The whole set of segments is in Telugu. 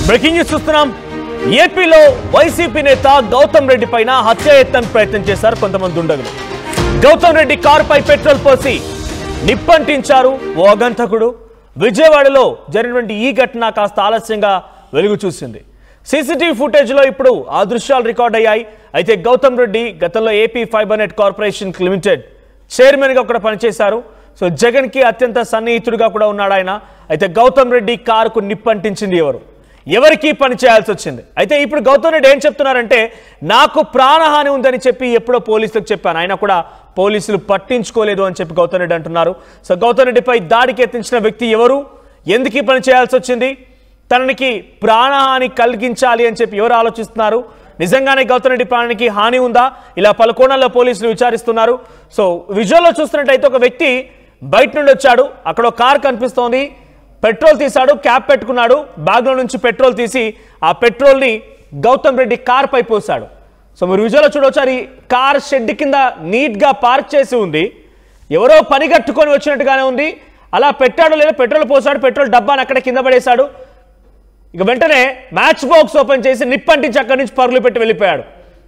బ్రేకింగ్ న్యూస్ చూస్తున్నాం. ఏపీలో వైసీపీ నేత గౌతమ్ రెడ్డి పైన హత్యాయత్నం ప్రయత్నం చేశారు కొంతమంది దుండగులు. గౌతమ్ రెడ్డి కారుపై పెట్రోల్ పోసి నిప్పంటించారు ఓ అగంతకుడు. విజయవాడలో జరిగినటువంటి ఈ ఘటన కాస్త ఆలస్యంగా వెలుగు చూసింది. సీసీటీవీ ఫుటేజ్లో ఇప్పుడు ఆ దృశ్యాలు రికార్డ్ అయ్యాయి. అయితే గౌతమ్ రెడ్డి గతంలో AP fibre net corporation limited చైర్మన్గా కూడా పనిచేశారు. సో జగన్కి అత్యంత సన్నిహితుడిగా కూడా ఉన్నాడు ఆయన. అయితే గౌతమ్ రెడ్డి కారుకు నిప్పంటించింది ఎవరికి పని చేయాల్సి వచ్చింది. అయితే ఇప్పుడు గౌతమ్ రెడ్డి ఏం చెప్తున్నారంటే, నాకు ప్రాణహాని ఉందని చెప్పి ఎప్పుడో పోలీసులకు చెప్పాను, ఆయన కూడా పోలీసులు పట్టించుకోలేదు అని చెప్పి గౌతమ్ రెడ్డి అంటున్నారు. సో గౌతమ్ రెడ్డిపై దాడికి యత్నించిన వ్యక్తి ఎవరు, ఎందుకు పని చేయాల్సి వచ్చింది, తనకి ప్రాణహాని కలిగించాలి అని చెప్పి ఎవరు ఆలోచిస్తున్నారు, నిజంగానే గౌతమ్ రెడ్డి ప్రాణానికి హాని ఉందా, ఇలా పలు కోణాల్లో పోలీసులు విచారిస్తున్నారు. సో విజువల్లో చూస్తున్నట్టయితే ఒక వ్యక్తి బయట నుండి వచ్చాడు, అక్కడ ఒక కార్ కనిపిస్తోంది, పెట్రోల్ తీశాడు, క్యాప్ పెట్టుకున్నాడు, బ్యాగ్లో నుంచి పెట్రోల్ తీసి ఆ పెట్రోల్ని గౌతమ్ రెడ్డి కార్ పై పోసాడు. సో మీరు విజువల్లో చూడవచ్చు, అది కార్ షెడ్ కింద నీట్గా పార్క్ చేసి ఉంది, ఎవరో పని కట్టుకొని వచ్చినట్టుగానే ఉంది. అలా పెట్టాడు లేదా పెట్రోల్ పోసాడు, పెట్రోల్ డబ్బాని అక్కడ కింద పడేశాడు. ఇక వెంటనే మ్యాచ్ బాక్స్ ఓపెన్ చేసి నిప్పంటించి అక్కడి నుంచి పరుగులు పెట్టి వెళ్ళిపోయాడు.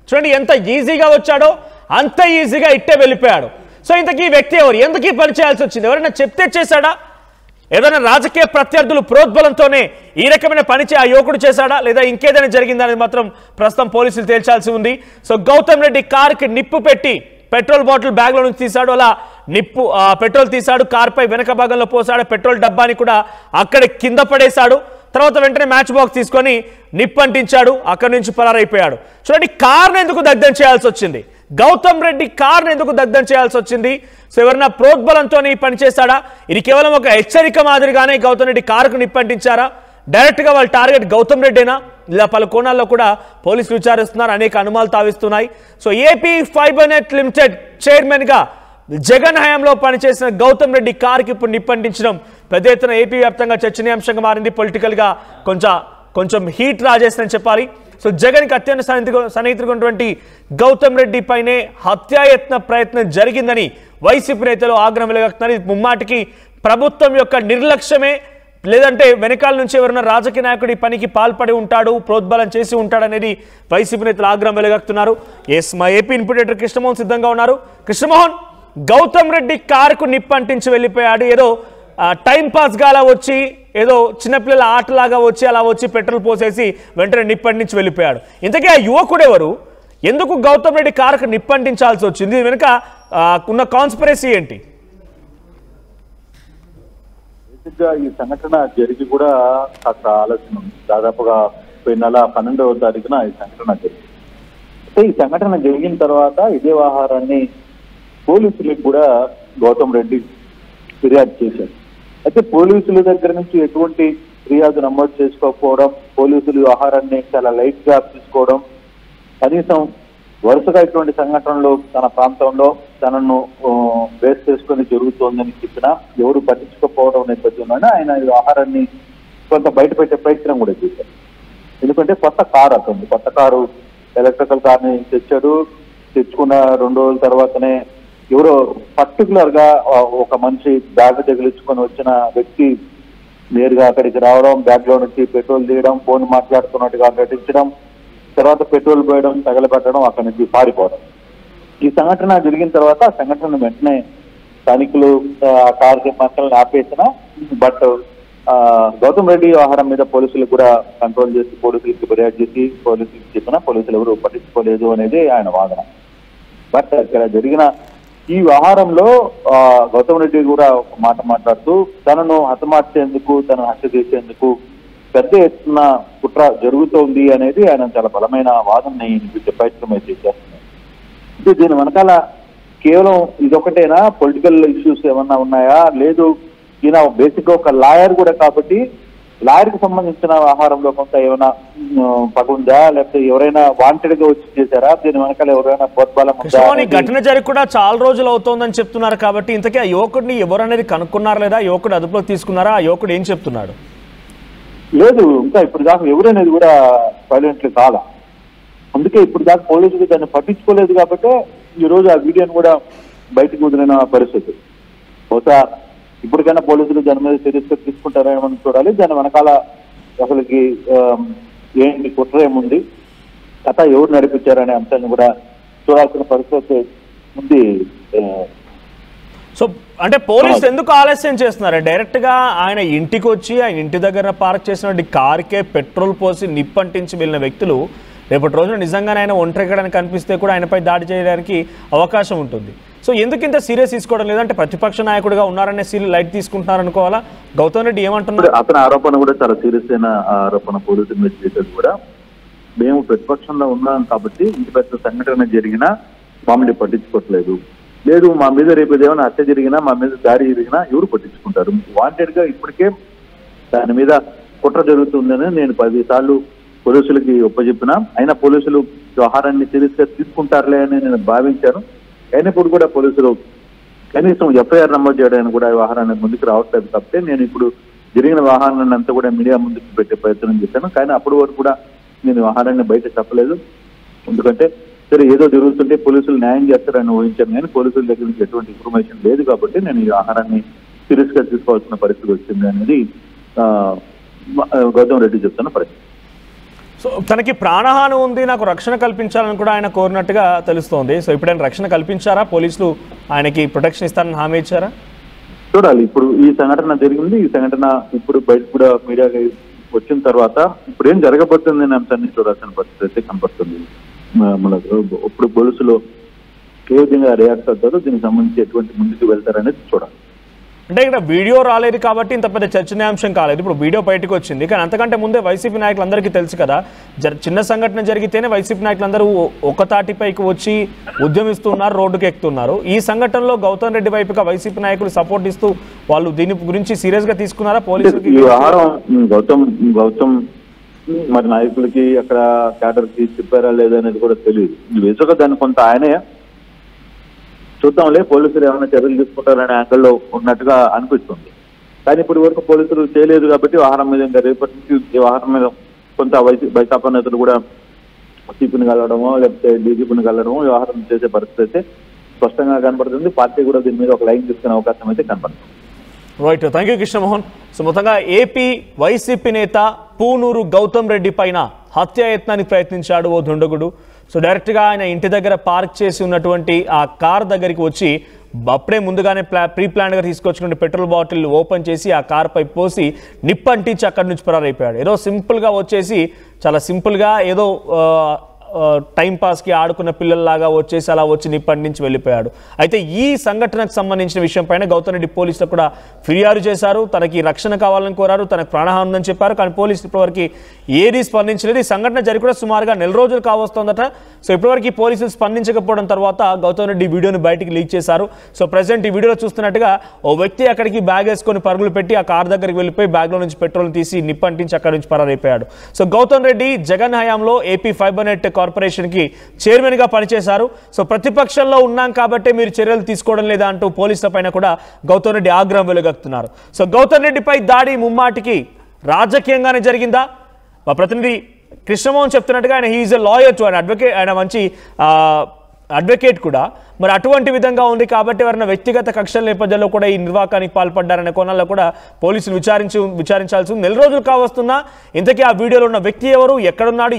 చూడండి ఎంత ఈజీగా వచ్చాడో అంత ఈజీగా ఇట్టే వెళ్ళిపోయాడు. సో ఇంతకీ ఈ వ్యక్తి ఎవరు, ఎందుకు పని చేయాల్సి వచ్చింది, ఎవరైనా చెప్తే చేశాడా, ఏదైనా రాజకీయ ప్రత్యర్థులు ప్రోద్బలంతోనే ఈ రకమైన పని ఆ యువకుడు చేశాడా, లేదా ఇంకేదైనా జరిగిందా అనేది మాత్రం ప్రస్తుతం పోలీసులు తేల్చాల్సి ఉంది. సో గౌతమ్ రెడ్డి కారుకి నిప్పు పెట్టి పెట్రోల్ బాటిల్ బ్యాగ్లో నుంచి తీశాడు, అలా నిప్పు పెట్రోల్ తీశాడు, కారుపై వెనక భాగంలో పోసాడు, పెట్రోల్ డబ్బాని కూడా అక్కడ కింద పడేశాడు. తర్వాత వెంటనే మ్యాచ్ బాక్స్ తీసుకొని నిప్పంటించాడు, అక్కడి నుంచి పరారైపోయాడు. చూడండి కార్ను ఎందుకు దగ్ధం చేయాల్సి వచ్చింది, గౌతమ్ రెడ్డి కార్ను ఎందుకు దగ్ధం చేయాల్సి వచ్చింది. సో ఎవరైనా ప్రోద్బలంతో పనిచేశాడా, ఇది కేవలం ఒక హెచ్చరిక మాదిరిగానే గౌతమ్ రెడ్డి కారుకు నిప్పంటించారా, డైరెక్ట్గా వాళ్ళ టార్గెట్ గౌతమ్ రెడ్డేనా, ఇలా పలు కోణాల్లో కూడా పోలీసులు విచారిస్తున్నారు, అనేక అనుమానాలు తావిస్తున్నాయి. So AP fibre net limited చైర్మన్గా జగన్ హయాంలో పనిచేసిన గౌతమ్ రెడ్డి కారుకి ఇప్పుడు నిప్పంటించడం పెద్ద ఎత్తున ఏపీ వ్యాప్తంగా చర్చనీయాంశంగా మారింది. పొలిటికల్గా కొంచెం హీట్ రాజేసిందని చెప్పాలి. సో జగన్కి అత్యంత సన్నిహితుడిగా ఉన్నటువంటి గౌతమ్ రెడ్డి పైనే హత్యాయత్న ప్రయత్నం జరిగిందని వైసీపీ నేతలు ఆగ్రహం వెలుగక్తున్నారు. ఇది ముమ్మాటికి ప్రభుత్వం యొక్క నిర్లక్ష్యమే, లేదంటే వెనకాల నుంచి ఎవరైనా రాజకీయ నాయకుడి పనికి పాల్పడి ఉంటాడు, ప్రోద్బలం చేసి ఉంటాడు అనేది వైసీపీ నేతలు ఆగ్రహం వెలుగక్తున్నారు. ఎస్, మా ఏపీ ఇన్పుటేటర్ కృష్ణమోహన్ సిద్ధంగా ఉన్నారు. కృష్ణమోహన్, గౌతమ్ రెడ్డి కారుకు నిప్పంటించి వెళ్ళిపోయాడు, ఏదో టైం పాస్గా అలా వచ్చి, ఏదో చిన్నపిల్లల ఆటలాగా వచ్చి అలా వచ్చి పెట్రోల్ పోసేసి వెంటనే నిప్పంటించి వెళ్ళిపోయాడు. ఇంతకీ ఆ యువకుడు ఎవరు, ఎందుకు గౌతమ్ రెడ్డి కారుకు నిప్పంటించాల్సి వచ్చింది, వెనుక ఉన్న కాన్స్పిరసీ ఏంటి? ఈ సంఘటన జరిగి కూడా కాస్త ఆలస్యం, దాదాపుగా పోయిన నెల 12వ తారీఖున ఈ సంఘటన జరిగింది. అయితే ఈ సంఘటన జరిగిన తర్వాత ఇదే వ్యవహారాన్ని పోలీసులకు కూడా గౌతమ్ రెడ్డి ఫిర్యాదు చేశారు. అయితే పోలీసుల దగ్గర నుంచి ఎటువంటి ఫిర్యాదు నమోదు చేసుకోకపోవడం, పోలీసులు వ్యవహారాన్ని చాలా లైట్ గా తీసుకోవడం, కనీసం వరుసగా ఇటువంటి సంఘటనలు తన ప్రాంతంలో తనను బేస్ చేసుకుని జరుగుతోందని చెప్పినా ఎవరు పట్టించుకోకపోవడం నేపథ్యంలోనే ఆయన ఈ వ్యవహారాన్ని కొంత బయట పెట్టే ప్రయత్నం కూడా చేశారు. ఎందుకంటే కొత్త కారు అతను, కొత్త కారు ఎలక్ట్రికల్ కార్ని తెచ్చాడు. తెచ్చుకున్న 2 రోజుల తర్వాతనే ఎవరో పర్టికులర్ గా ఒక మనిషి బ్యాగ్ తగిలించుకొని వచ్చిన వ్యక్తి నేరుగా అక్కడికి రావడం, బ్యాగ్ లో నుంచి పెట్రోల్ తీయడం, ఫోన్ మాట్లాడుతున్నట్టుగా నటించడం, తర్వాత పెట్రోల్ పోయడం, తగలబెట్టడం, అక్కడి నుంచి పారిపోవడం. ఈ సంఘటన జరిగిన తర్వాత ఆ సంఘటన వెంటనే స్థానికులు ఆ కారు మంటలను ఆపేసిన, బట్ గౌతమ్ రెడ్డి వ్యవహారం మీద పోలీసులు కూడా కంట్రోల్ చేసి పోలీసులకి ఫిర్యాదు చేసి పోలీసులకు చెప్పినా పోలీసులు ఎవరు పట్టించుకోలేదు అనేది ఆయన వాదన. బట్ ఇక్కడ జరిగిన ఈ వ్యవహారంలో గౌతమ్ రెడ్డి కూడా ఒక మాట మాట్లాడుతూ తనను హతమార్చేందుకు, తనను హత్య చేసేందుకు పెద్ద ఎత్తున కుట్ర జరుగుతోంది అనేది ఆయన చాలా బలమైన వాదనని ప్రయత్నం అయితే చేస్తున్నారు. అంటే దీని వెనకాల కేవలం ఇదొకటేనా, పొలిటికల్ ఇష్యూస్ ఏమన్నా ఉన్నాయా, లేదు ఈయన బేసిక్ గా ఒక లాయర్ కూడా కాబట్టి లాయర్ కి సంబంధించిన వ్యవహారంలో కొంత ఏమైనా పగుందా, లేకపోతే ఎవరైనా వాంటెడ్ గా వచ్చి చేశారా, దీని వెనకాల ఎవరైనా ప్రోద్బలం ఉందా? ఘటన జరిగి కూడా చాలా రోజులు అవుతోందని చెప్తున్నారు కాబట్టి ఇంతకీ ఆ యువకుడిని ఎవరనేది కనుక్కున్నారా, లేదా యువకుడు అదుపులోకి తీసుకున్నారా, ఆ యువకుడు ఏం చెప్తున్నాడు? లేదు, ఇంకా ఇప్పుడు దాకా ఎవరనేది కూడా సైలెంట్లీ కాలా. అందుకే ఇప్పుడు దాకా పోలీసులు దాన్ని పట్టించుకోలేదు కాబట్టి ఈ రోజు ఆ వీడియోని కూడా బయటకు వదిలిన పరిస్థితి. బహుశా ఇప్పటికైనా పోలీసులు దాని మీద సీరియస్ గా తీసుకుంటారేమని చూడాలి. దాని వెనకాల అసలుకి ఏంటి కుట్ర ఏముంది, కథ ఎవరు నడిపించారనే అంశాన్ని కూడా చూడాల్సిన పరిస్థితి ఉంది. సో అంటే పోలీసులు ఎందుకు ఆలస్యం చేస్తున్నారు? డైరెక్ట్ గా ఆయన ఇంటికి వచ్చి ఆయన ఇంటి దగ్గర పార్క్ చేసినటువంటి కార్కే పెట్రోల్ పోసి నిప్పంటించి వెళ్ళిన వ్యక్తులు రేపటి రోజున నిజంగానే ఆయన ఒంటరికడానికి కనిపిస్తే కూడా ఆయనపై దాడి చేయడానికి అవకాశం ఉంటుంది. సో ఎందుకు ఇంత సీరియస్ తీసుకోవడం లేదంటే ప్రతిపక్ష నాయకుడిగా ఉన్నారనే లైట్ తీసుకుంటున్నారు అనుకోవాలా? గౌతమ్ రెడ్డి ఏమంటున్నారు? అతని ఆరోపణ కూడా చాలా సీరియస్ అయిన ఆరోపణ. పోలీసు ఇన్వెస్టిగేటర్స్ కూడా మేము ప్రతిపక్షంలో ఉన్నాం కాబట్టి ఇంత పెద్ద సంఘటన జరిగినా మమ్మల్ని పట్టించుకోవట్లేదు, లేదు మా మీద రేపు ఏమైనా హత్య జరిగినా మా మీద దాడి జరిగినా ఎవరు పట్టించుకుంటారు, వాంటెడ్ గా ఇప్పటికే దాని మీద కుట్ర జరుగుతుందని నేను 10 సార్లు పోలీసులకి ఒప్పచెప్పినా అయినా పోలీసులు వ్యవహారాన్ని సీరియస్ గా తీసుకుంటారులే అని నేను భావించాను. అయినప్పుడు కూడా పోలీసులు కనీసం ఎఫ్ఐఆర్ నమోదు చేయడానికి కూడా వ్యవహారాన్ని ముందుకు రావట్లేదు. తప్పితే నేను ఇప్పుడు జరిగిన వ్యవహారాన్ని అంతా కూడా మీడియా ముందుకు పెట్టే ప్రయత్నం చేశాను. కానీ అప్పటి వరకు కూడా నేను వ్యవహారాన్ని బయట చెప్పలేదు. ఎందుకంటే సరే ఏదో జరుగుతుంటే పోలీసులు న్యాయం చేస్తారని ఊహించాను, కానీ పోలీసుల దగ్గర నుంచి ఎటువంటి ఇన్ఫర్మేషన్ లేదు కాబట్టి నేను ఈ వ్యవహారాన్ని సీరియస్ గా తీసుకోవాల్సిన పరిస్థితి వచ్చింది అనేది గౌతమ్ రెడ్డి చెప్తున్న పరిస్థితి. సో తనకి ప్రాణహాని ఉంది, నాకు రక్షణ కల్పించాలని కూడా ఆయన కోరినట్టుగా తెలుస్తోంది. సో ఇప్పుడైనా రక్షణ కల్పించారా? పోలీసులు ఆయనకి ప్రొటెక్షన్ ఇస్తారని హామీ ఇచ్చారా? చూడాలి. ఇప్పుడు ఈ సంఘటన జరిగింది, ఈ సంఘటన ఇప్పుడు బయట కూడా మీడియా వచ్చిన తర్వాత ఇప్పుడు ఏం జరగబోతుంది అనే అంశాన్ని చూడాల్సిన పరిస్థితి అయితే కనపడుతుంది. ఇప్పుడు పోలీసులు ఏ విధంగా రియాక్ట్ అవుతారో దీనికి సంబంధించి ఎటువంటి ముందుకు వెళ్తారనేది చూడాలి. అంటే ఇక్కడ వీడియో రాలేదు కాబట్టి ఇంత పెద్ద చర్చనీయాంశం కాలేదు. ఇప్పుడు వీడియో బయటకు వచ్చింది, కానీ అంతకంటే ముందే వైసీపీ నాయకులందరికీ తెలుసు కదా, చిన్న సంఘటన జరిగితేనే వైసీపీ నాయకులందరూ ఒక తాటిపైకి వచ్చి ఉద్యమిస్తున్నారు, రోడ్డుకు ఎక్కుతున్నారు. ఈ సంఘటనలో గౌతమ్ రెడ్డి వైపుగా వైసీపీ నాయకులు సపోర్ట్ ఇస్తూ వాళ్ళు దీని గురించి సీరియస్ గా తీసుకున్నారా? పోలీసులకి గౌతమ్ మరి నాయకులకి అక్కడ క్యాడర్ కి చెప్పారా లేదనేది కూడా తెలియదు. వేసుగా దాన్ని కొంత ఆయనే చూద్దాంలే పోలీసులు ఏమైనా చర్యలు తీసుకుంటారనే యాంగిల్లో ఉన్నట్టుగా అనిపిస్తుంది. కానీ ఇప్పటి వరకు పోలీసులు చేయలేదు కాబట్టి వ్యవహారం మీద ఇంకా రేపటి నుంచి ఈ వ్యవహారం మీద కొంత వైకాపా నేతలు కూడా సిపిని కలవడమో లేకపోతే డీజీపీని కలవడమో వ్యవహారం చేసే పరిస్థితి అయితే స్పష్టంగా కనపడుతుంది. పార్టీ కూడా దీని మీద ఒక లైన్ తీసుకునే అవకాశం అయితే కనపడుతుంది. Right, thank you Krishnamohan. So మొత్తంగా ఏపీ వైసీపీ నేత పూనూరు గౌతమ్ రెడ్డి పైన హత్యాయత్నానికి ప్రయత్నించాడు ఓ దుండగుడు. సో డైరెక్ట్గా ఆయన ఇంటి దగ్గర పార్క్ చేసి ఉన్నటువంటి ఆ కార్ దగ్గరికి వచ్చి అప్పుడే ముందుగానే ప్రీ ప్లాన్గా తీసుకొచ్చినటువంటి పెట్రోల్ బాటిల్ ఓపెన్ చేసి ఆ కార్ పై పోసి నిప్పంటించి అక్కడి నుంచి పరారైపోయాడు. ఏదో సింపుల్గా వచ్చేసి చాలా సింపుల్గా ఏదో టైంపాస్కి ఆడుకున్న పిల్లల్లాగా వచ్చేసి అలా వచ్చి నిప్పటి నుంచి వెళ్ళిపోయాడు. అయితే ఈ సంఘటనకు సంబంధించిన విషయం పైన గౌతమ్ రెడ్డి పోలీసులకు కూడా ఫిర్యాదు చేశారు. తనకి రక్షణ కావాలని కోరారు, తనకు ప్రాణహాని ఉందని చెప్పారు. కానీ పోలీసులు ఇప్పటివరకు ఏదీ స్పందించలేదు. ఈ సంఘటన జరిగి కూడా సుమారుగా 4 రోజులు కావస్తోందట. సో ఇప్పటివరకు పోలీసులు స్పందించకపోవడం తర్వాత గౌతమ్ రెడ్డి వీడియోని బయటికి లీక్ చేశారు. సో ప్రజెంట్ ఈ వీడియోలో చూస్తున్నట్టుగా ఓ వ్యక్తి అక్కడికి బ్యాగ్ వేసుకొని పరుగులు పెట్టి ఆ కార్ దగ్గరికి వెళ్ళిపోయి బ్యాగ్లో నుంచి పెట్రోల్ తీసి నిప్పంటించి అక్కడి నుంచి పరారైపోయాడు. సో గౌతమ్ రెడ్డి జగన్ హయాంలో ఏపీ ఫైబర్ నెట్ కార్పొరేషన్ కి చైర్మన్ గా పనిచేశారు. సో ప్రతిపక్షంలో ఉన్నాం కాబట్టి మీరు చర్యలు తీసుకోవడం లేదా అంటూ పోలీసుల పైన కూడా గౌతమ్ రెడ్డి ఆగ్రహం వెలుగక్కుతున్నారు. సో గౌతమ్ రెడ్డిపై దాడి ముమ్మాటికి రాజకీయంగానే జరిగిందా? మా ప్రతినిధి కృష్ణమోహన్ చెప్తున్నట్టుగా ఆయన హీఈస్ ఎ లాయర్ టు, ఆయన అడ్వకేట్, ఆయన మంచి అడ్వకేట్ కూడా. మరి అటువంటి విధంగా ఉంది కాబట్టి ఎవరైనా వ్యక్తిగత కక్షల నేపథ్యంలో కూడా ఈ నిర్వాకానికి పాల్పడ్డారనే కోణాల్లో కూడా పోలీసులు విచారించాల్సి ఉంది. 4 రోజులు కావస్తున్నా ఇంతకీ ఆ వీడియోలో ఉన్న వ్యక్తి ఎవరు, ఎక్కడున్నాడు,